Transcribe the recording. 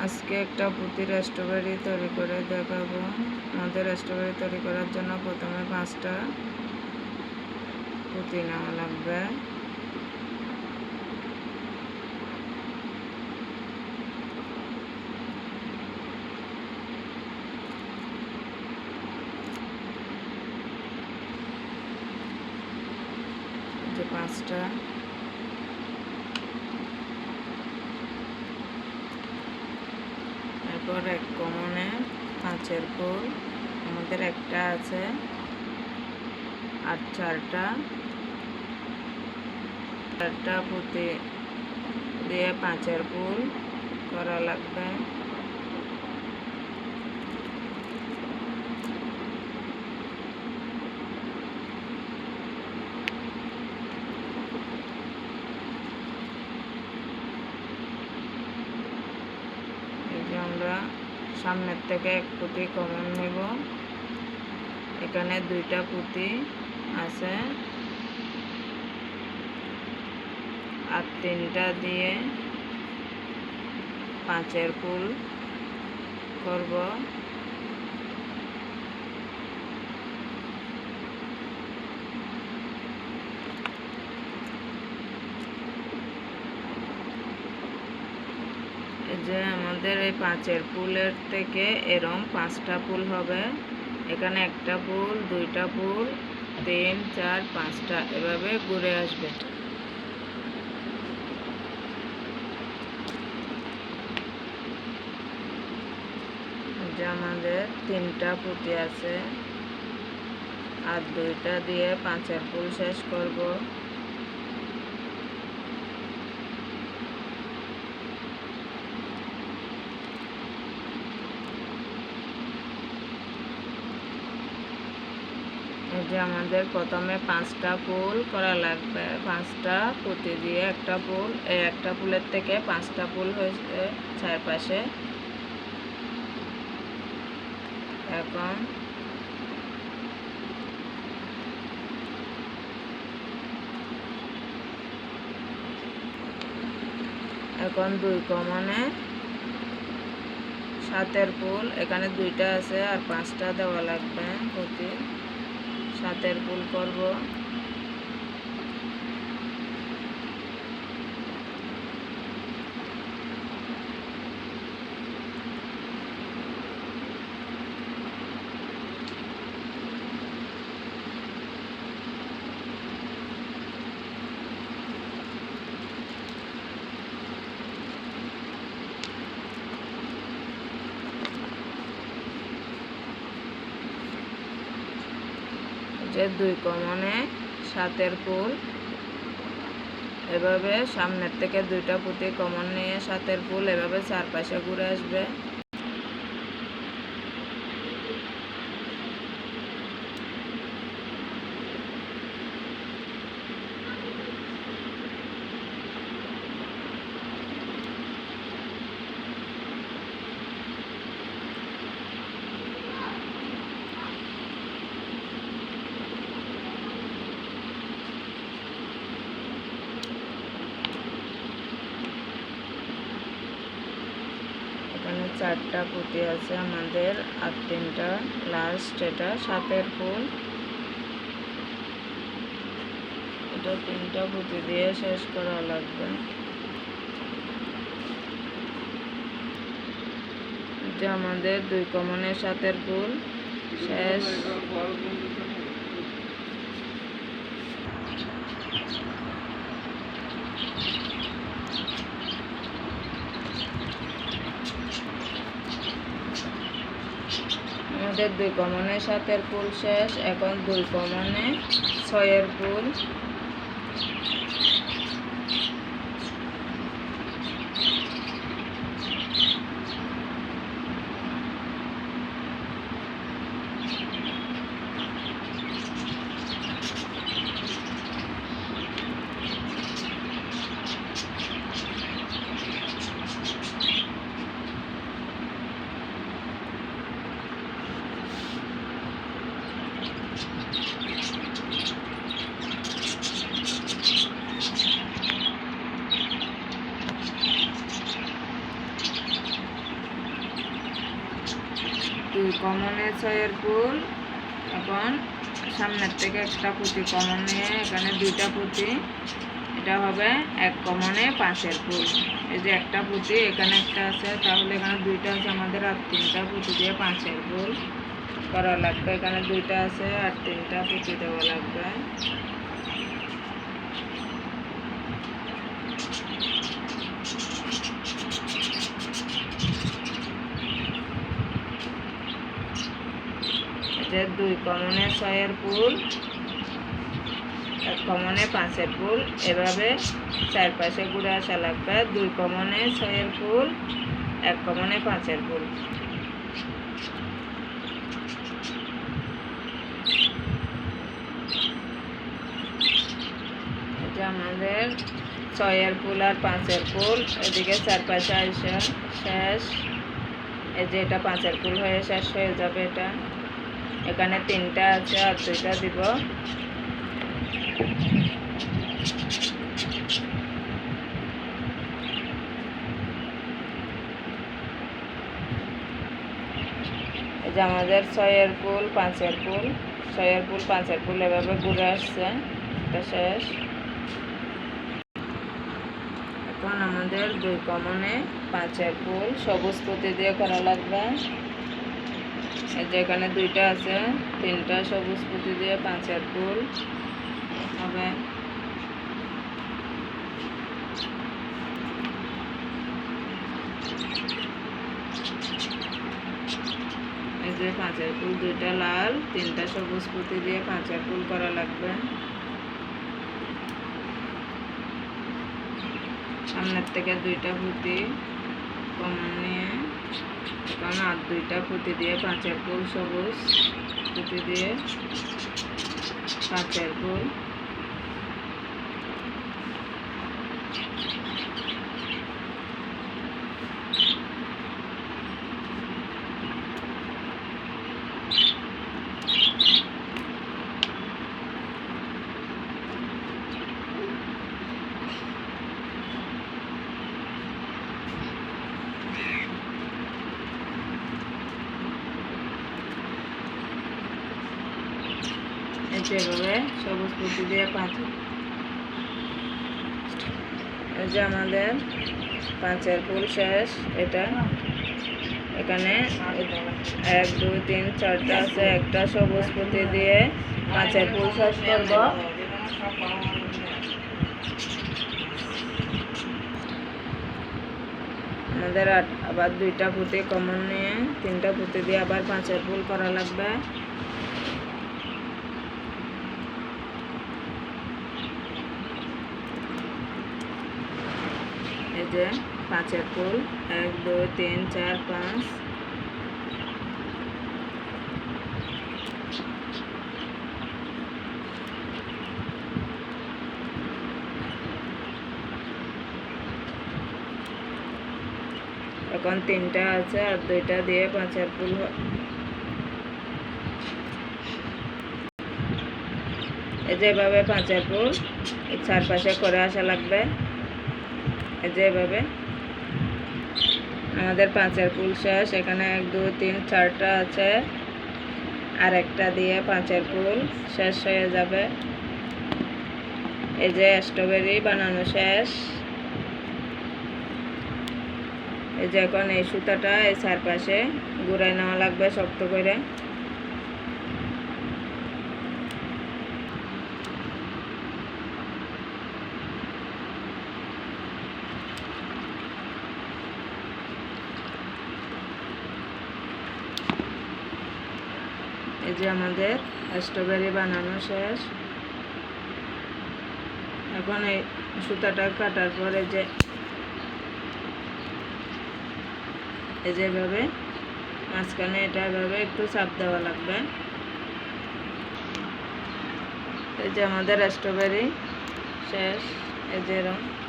আজকে একটা পুঁতির স্ট্রবেরি তৈরি করে দেখাবো। আমাদের স্ট্রবেরি তৈরি করার জন্য প্রথমে 5টা পুঁতি নেওয়া লাগবে। যে 5টা এরপর এক কমনে 5-এর ফুল আমাদের একটা আছে, আর 4টা পুঁতি দিয়ে 5-এর ফুল করা লাগবে। আমরা সামনের থেকে এক পুঁতি কমন নেব। এখানে 2টা পুঁতি আছে, আর 3টা দিয়ে 5-এর ফুল করব। যে আমাদের এই 5-এর ফুলের থেকে এরকম 5টা ফুল হবে। এখানে একটা ফুল, 2টা ফুল, 3, 4, 5টা এভাবে ঘুরে আসবে। যে আমাদের 3টা পুঁতি আছে, আর 2টা দিয়ে 5-এর ফুল শেষ করব। এই যে আমাদের প্রথমে 5টা ফুল করা লাগবে। 5টা পুঁতি দিয়ে একটা ফুল, এই একটা ফুলের থেকে 5টা ফুল হয়েছে চারপাশে। এখন 2 কমনে 7-এর ফুল, এখানে 2টা আছে আর 5টা দেওয়া লাগবে প্রতি। 7-এর ফুল করব। যে 2 কমনে 7-এর ফুল, এভাবে সামনের থেকে 2টা পুঁতি কমন নিয়ে 7-এর ফুল এভাবে চারপাশে ঘুরে আসবে। এখানে 4টা পুঁতি আছে আমাদের, আর 3টা লাস্ট। এটা 7-এর ফুল, এটা 3টা পুঁতি দিয়ে শেষ করা লাগবে। যে আমাদের 2 কমনে 7-এর ফুল শেষ। আমাদের 2 কমনে 7-এর ফুল শেষ। এখন 2 কমনে 6-এর ফুল। 2 কমনে 6 ফুল। এখন সামনের থেকে একটা পুঁতি কমন নিয়ে এখানে 2টা পুঁতি, এটা হবে 1 কমনে 5 ফুল। এই যে একটা পুঁতি এখানে একটা আছে, তাহলে এখানে 2টা আছে আমাদের, আর 3টা পুঁতি দিয়ে 5 ফুল করা লাগবে। এখানে 2টা আছে আর 3টা পুঁতি দেওয়া লাগবে। যে 2 কমনে 6 ফুল, 1 কমনে 5 ফুল, এভাবে চারপাশে ঘুরে আসা লাগবে। 2 কমনে 6 ফুল, 1 কমনে 5 ফুল। এটা আমাদের 6 ফুল আর 5 ফুল, এদিকে চারপাশে আসা শেষ। এই যে এটা 5 ফুল হয়ে শেষ হয়ে যাবে। এটা এখানে 3টা আছে আর 2টা দিব। এই যে আমাদের 6 ফুল 5 ফুল, 6 ফুল 5 ফুল এভাবে ঘুরে আসছে। এটা শেষ। এখন আমাদের 2 কমনে 5 ফুল সবুজ পুঁতি দিয়ে করা লাগবে। এই যে এখানে 2টা আছে, 3টা সবুজ পুঁতি দিয়ে 5 ফুল হবে। এই যে 5 ফুল, 2টা লাল, 3টা সবুজ পুঁতি দিয়ে 5 ফুল করা লাগবে। সামনের থেকে 2টা পুঁতি কমন নিয়ে এখন আর 2টা পুঁতি দিয়ে 5 ফুল সবুজ পুঁতি দিয়ে 5 ফুল। যেভাবে সবুজ পুঁতি দিয়ে 5। এই যে আমাদের 5 ফুল শেষ। এটা এখানে 1 2 3 4টা আছে, একটা সবুজ পুঁতি দিয়ে 5 ফুল শেষ করব। আমাদের আবার 2টা পুঁতি কমন নিয়ে 3টা পুঁতি দিয়ে আবার 5 ফুল করা লাগবে। এই যে 5 ফুল 1 2 3 4 5। এখন 3টা আছে আর 2টা দিয়ে 5 ফুল। এই যেভাবে 5 ফুল চারপাশে করে আসা লাগবে। এই যে এভাবে আমাদের 5 ফুল শেষ। এখানে 1 2 3 4টা আছে, আর একটা দিয়ে 5 ফুল শেষ হয়ে যাবে। এই যে স্ট্রবেরি বানানো শেষ। এই যে এখন এই সুতাটা এই চারপাশে ঘুরাই নেওয়া লাগবে শক্ত করে। এই যে আমাদের স্ট্রবেরি বানানো শেষ। এখন এই সুতাটা কাটার পরে যেভাবে মাঝখানে এটা এভাবে একটু চাপ দেওয়া লাগবে। এই যে আমাদের স্ট্রবেরি শেষ। এই যে এরকম